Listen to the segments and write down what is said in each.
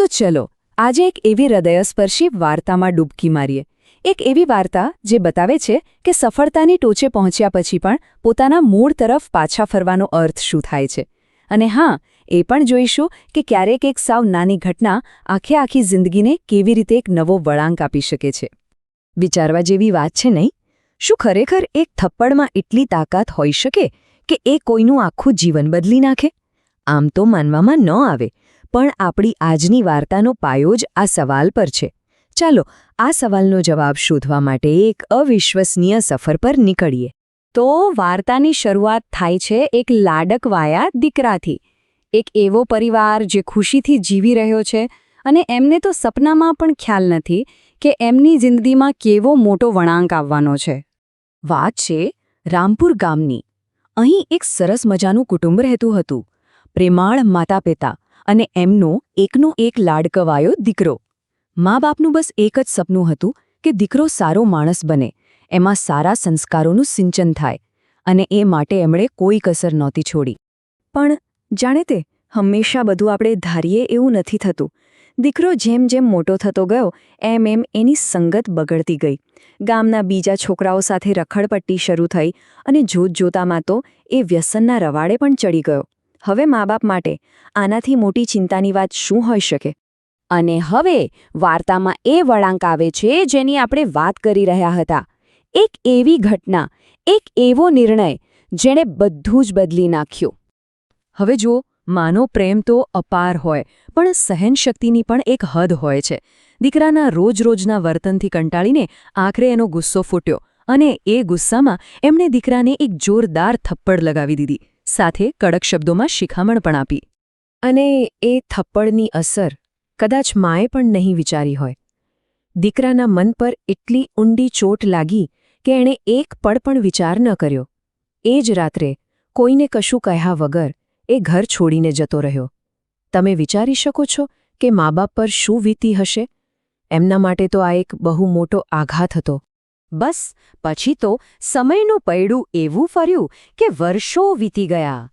તો ચલો આજે એક એવી હૃદયસ્પર્શી વાર્તામાં ડૂબકી મારીએ. એક એવી વાર્તા જે બતાવે છે કે સફળતાની ટોચે પહોંચ્યા પછી પણ પોતાના મૂળ તરફ પાછા ફરવાનો અર્થ શું થાય છે. અને હા, એ પણ જોઈશું કે ક્યારેક એક સાવ નાની ઘટના આખી જિંદગીને કેવી રીતે એક નવો વળાંક આપી શકે છે. વિચારવા જેવી વાત છે નહીં? શું ખરેખર એક થપ્પડમાં એટલી તાકાત હોઈ શકે કે એ કોઈનું આખું જીવન બદલી નાખે? આમ તો માનવામાં ન આવે, પણ આપણી આજની વાર્તાનો પાયો જ આ સવાલ પર છે. ચાલો આ સવાલનો જવાબ શોધવા માટે એક અવિશ્વસનીય સફર પર નીકળીએ. તો વાર્તાની શરૂઆત થાય છે એક લાડકવાયા દીકરાથી. એક એવો પરિવાર જે ખુશીથી જીવી રહ્યો છે અને એમને તો સપનામાં પણ ખ્યાલ નથી કે એમની જિંદગીમાં કેવો મોટો વળાંક આવવાનો છે. વાત છે રામપુર ગામની. અહીં એક સરસ મજાનું કુટુંબ રહેતું હતું. પ્રેમાળ માતા-પિતા અને એમનો એકનો એક લાડકવાયો દીકરો. મા-બાપનું બસ એક જ સપનું હતું કે દીકરો સારો માણસ બને, એમાં સારા સંસ્કારોનું સિંચન થાય, અને એ માટે એમણે કોઈ કસર નહોતી છોડી. પણ જાણે તે હંમેશા બધું આપણે ધારીએ એવું નથી થતું. દીકરો જેમ જેમ મોટો થતો ગયો એમ એની સંગત બગડતી ગઈ. ગામના બીજા છોકરાઓ સાથે રખડપટ્ટી શરૂ થઈ અને જોતજોતામાં તો એ વ્યસનના રવાડે પણ ચડી ગયો. હવે મા-બાપ માટે આનાથી મોટી ચિંતાની વાત શું હોઈ શકે? અને હવે વાર્તામાં એ વળાંક આવે છે જેની આપણે વાત કરી રહ્યા હતા. એક એવી ઘટના, એક એવો નિર્ણય જેણે બધું જ બદલી નાખ્યું. હવે જુઓ, માનો પ્રેમ તો અપાર હોય, પણ સહનશક્તિની પણ એક હદ હોય છે. દીકરાના રોજના વર્તનથી કંટાળીને આખરે એનો ગુસ્સો ફૂટ્યો અને એ ગુસ્સામાં એમણે દીકરાને એક જોરદાર થપ્પડ લગાવી દીધી, સાથે કડક શબ્દોમાં શિખામણ પણ આપી. અને એ થપ્પડની અસર કદાચ માએ પણ નહીં વિચારી હોય. દીકરાના મન પર એટલી ઊંડી ચોટ લાગી કે એણે એક પળ પણ વિચાર ન કર્યો. એ જ રાત્રે કોઈને કશું કહ્યા વગર એ ઘર છોડીને જતો રહ્યો. તમે વિચારી શકો છો કે મા-બાપ પર શું વીતી હશે? એમના માટે તો આ એક બહુ મોટો આઘાત હતો. બસ પછી તો સમયનું પૈડું એવું ફર્યું કે વર્ષો વીતી ગયા.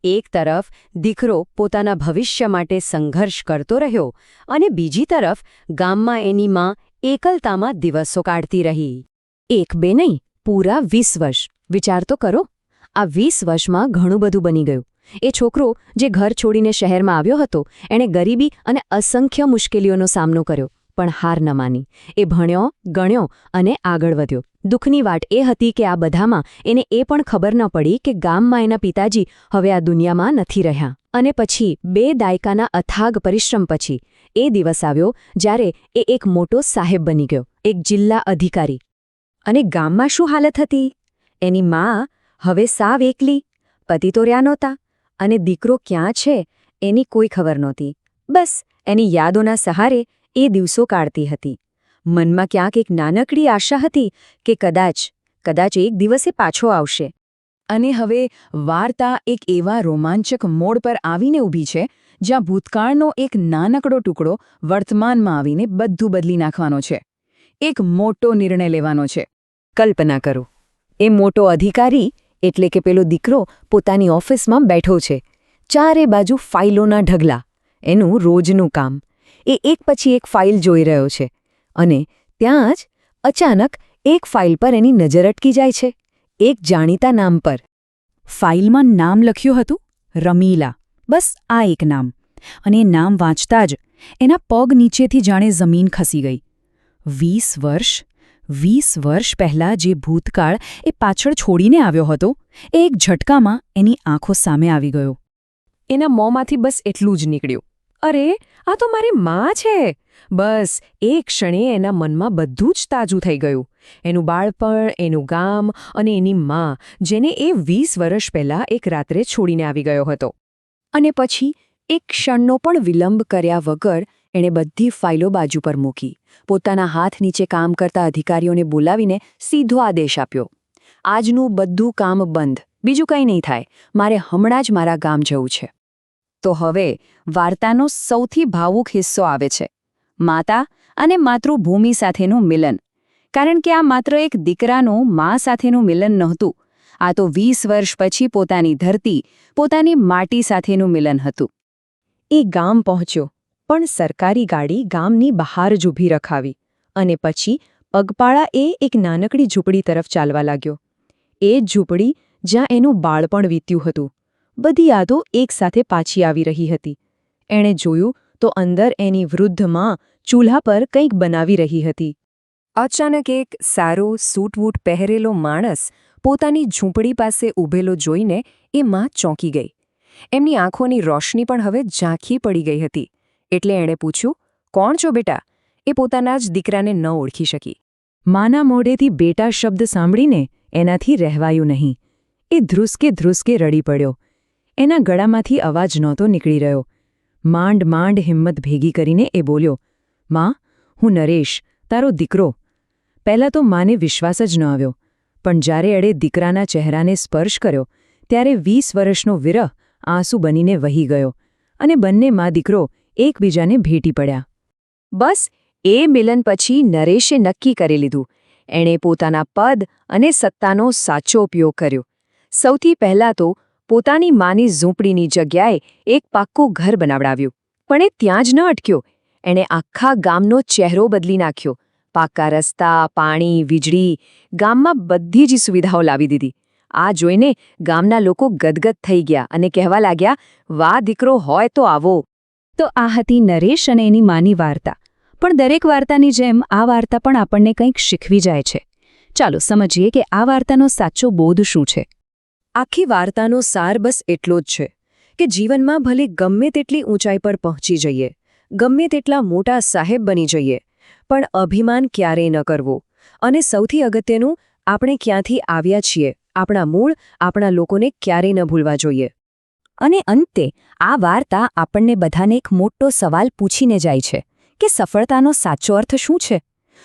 એક તરફ દીકરો પોતાના ભવિષ્ય માટે સંઘર્ષ કરતો રહ્યો અને બીજી તરફ ગામમાં એની માં એકલતામાં દિવસો કાઢતી રહી. એક બે નહીં, પૂરા 20 વર્ષ. વિચાર તો કરો, આ 20 વર્ષમાં ઘણું બધું બની ગયું. એ છોકરો જે ઘર છોડીને શહેરમાં આવ્યો હતો, એણે ગરીબી અને અસંખ્ય મુશ્કેલીઓનો સામનો કર્યો, પણ હાર ન માની. એ ભણ્યો, ગણ્યો અને આગળ વધ્યો. દુઃખની વાત એ હતી કે આ બધામાં એને એ પણ ખબર ન પડી કે ગામમાં એના પિતાજી હવે આ દુનિયામાં નથી રહ્યા. અને પછી 2 દાયકાના અથાગ પરિશ્રમ પછી એ દિવસ આવ્યો જ્યારે એ એક મોટો સાહેબ બની ગયો, એક જિલ્લા અધિકારી. અને ગામમાં શું હાલત હતી? એની માં હવે સાવ એકલી, પતિ તો રહ્યા નહોતા, અને દીકરો ક્યાં છે એની કોઈ ખબર નહોતી. બસ એની યાદોના સહારે એ દિવસો કાઢતી હતી. મનમાં ક્યાંક એક નાનકડી આશા હતી કે કદાચ એક દિવસે પાછો આવશે. અને હવે વાર્તા એક એવા રોમાંચક મોડ પર આવીને ઊભી છે જ્યાં ભૂતકાળનો એક નાનકડો ટુકડો વર્તમાનમાં આવીને બધું બદલી નાખવાનો છે. એક મોટો નિર્ણય લેવાનો છે. કલ્પના કરો, એ મોટો અધિકારી એટલે કે પેલો દીકરો પોતાની ઓફિસમાં બેઠો છે. ચારે બાજુ ફાઇલોના ઢગલા, એનું રોજનું કામ. એ એક પછી એક ફાઇલ જોઈ રહ્યો છે અને ત્યાં જ અચાનક એક ફાઇલ પર એની નજર અટકી જાય છે, એક જાણીતા નામ પર. ફાઇલમાં નામ લખ્યું હતું રમીલા. બસ આ એક નામ. અને એ નામ વાંચતા જ એના પગ નીચેથી જાણે જમીન ખસી ગઈ. 20 વર્ષ પહેલાં જે ભૂતકાળ એ પાછળ છોડીને આવ્યો હતો, એ એક ઝટકામાં એની આંખો સામે આવી ગયો. એના મોંમાંથી બસ એટલું જ નીકળ્યું, અરે આ તો મારી માં છે. બસ એ ક્ષણે એના મનમાં બધું જ તાજું થઈ ગયું. એનું બાળપણ, એનું ગામ અને એની માં, જેને એ 20 વર્ષ પહેલાં એક રાત્રે છોડીને આવી ગયો હતો. અને પછી એક ક્ષણનો પણ વિલંબ કર્યા વગર એણે બધી ફાઇલો બાજુ પર મૂકી. પોતાના હાથ નીચે કામ કરતા અધિકારીઓને બોલાવીને સીધો આદેશ આપ્યો, આજનું બધું કામ બંધ, બીજું કંઈ નહીં થાય, મારે હમણાં જ મારા ગામ જવું છે. તો હવે વાર્તાનો સૌથી ભાવુક હિસ્સો આવે છે, માતા અને માતૃભૂમિ સાથેનું મિલન. કારણ કે આ માત્ર એક દીકરાનું મા સાથેનું મિલન નહોતું, આ તો 20 વર્ષ પછી પોતાની ધરતી, પોતાની માટી સાથેનું મિલન હતું. એ ગામ પહોંચ્યો, પણ સરકારી ગાડી ગામની બહાર જ ઊભી રખાવી અને પછી પગપાળા એ એક નાનકડી ઝૂંપડી તરફ ચાલવા લાગ્યો. એ જ ઝૂંપડી જ્યાં એનું બાળપણ વીત્યું હતું. બધી યાદો એકસાથે પાછી આવી રહી હતી. એણે જોયું તો અંદર એની વૃદ્ધ માં ચૂલ્હા પર કંઈક બનાવી રહી હતી. અચાનક એક સારો સૂટવૂટ પહેરેલો માણસ પોતાની ઝૂંપડી પાસે ઊભેલો જોઈને એ માં ચોંકી ગઈ. એમની આંખોની રોશની પણ હવે ઝાંખી પડી ગઈ હતી. એટલે એણે પૂછ્યું, "કોણ છો બેટા?" એ પોતાના જ દીકરાને ન ઓળખી શકી. માના મોઢેથી બેટા શબ્દ સાંભળીને એનાથી રહેવાયું નહીં. એ ધ્રુસકે રડી પડ્યો. એના ગળામાંથી અવાજ નહોતો નીકળી રહ્યો. માંડ હિંમત ભેગી કરીને એ બોલ્યો, "માં, હું નરેશ, તારો દીકરો." પહેલાં તો માને વિશ્વાસ જ ન આવ્યો, પણ જ્યારે એણે દીકરાના ચહેરાને સ્પર્શ કર્યો ત્યારે 20 વર્ષનો વિરહ આંસુ બનીને વહી ગયો અને બંને મા દીકરો એકબીજાને ભેટી પડ્યા. બસ એ મિલન પછી નરેશે નક્કી કરી લીધું. એણે પોતાના પદ અને સત્તાનો સાચો ઉપયોગ કર્યો. સૌથી પહેલાં તો પોતાની માની ઝૂંપડીની જગ્યાએ એક પાક્કું ઘર બનાવડાવ્યું. પણ એ ત્યાં જ ન અટક્યો. એણે આખા ગામનો ચહેરો બદલી નાખ્યો. પાક્કા રસ્તા, પાણી, વીજળી, ગામમાં બધી જ સુવિધાઓ લાવી દીધી. આ જોઈને ગામના લોકો ગદગદ થઈ ગયા અને કહેવા લાગ્યા, "વાહ, દીકરો હોય તો આવો." તો આ હતી નરેશ અને એની માની વાર્તા. પણ દરેક વાર્તાની જેમ આ વાર્તા પણ આપણને કંઈક શીખવી જાય છે. ચાલો સમજીએ કે આ વાર્તાનો સાચો બોધ શું છે. આખી વાર્તાનો સાર બસ એટલો જ છે કે જીવનમાં ભલે ગમે તેટલી ઊંચાઈ પર પહોંચી જઈએ, ગમે તેટલા મોટા સાહેબ બની જઈએ, પણ અભિમાન ક્યારેય ન કરવો. અને સૌથી અગત્યનું, આપણે ક્યાંથી આવ્યા છીએ, આપણા મૂળ, આપણા લોકોને ક્યારેય ન ભૂલવા જોઈએ. અને અંતે આ વાર્તા આપણને બધાને એક મોટો સવાલ પૂછીને જાય છે કે સફળતાનો સાચો અર્થ શું છે?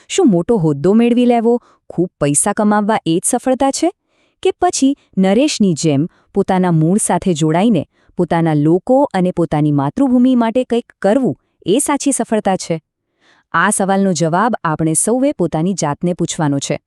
શું મોટો હોદ્દો મેળવી લેવો, ખૂબ પૈસા કમાવવા એ જ સફળતા છે? કે પછી નરેશની જેમ પોતાના મૂળ સાથે જોડાઈને પોતાના લોકો અને પોતાની માતૃભૂમિ માટે કંઈક કરવું એ સાચી સફળતા છે? આ સવાલનો જવાબ આપણે સૌએ પોતાની જાતને પૂછવાનો છે.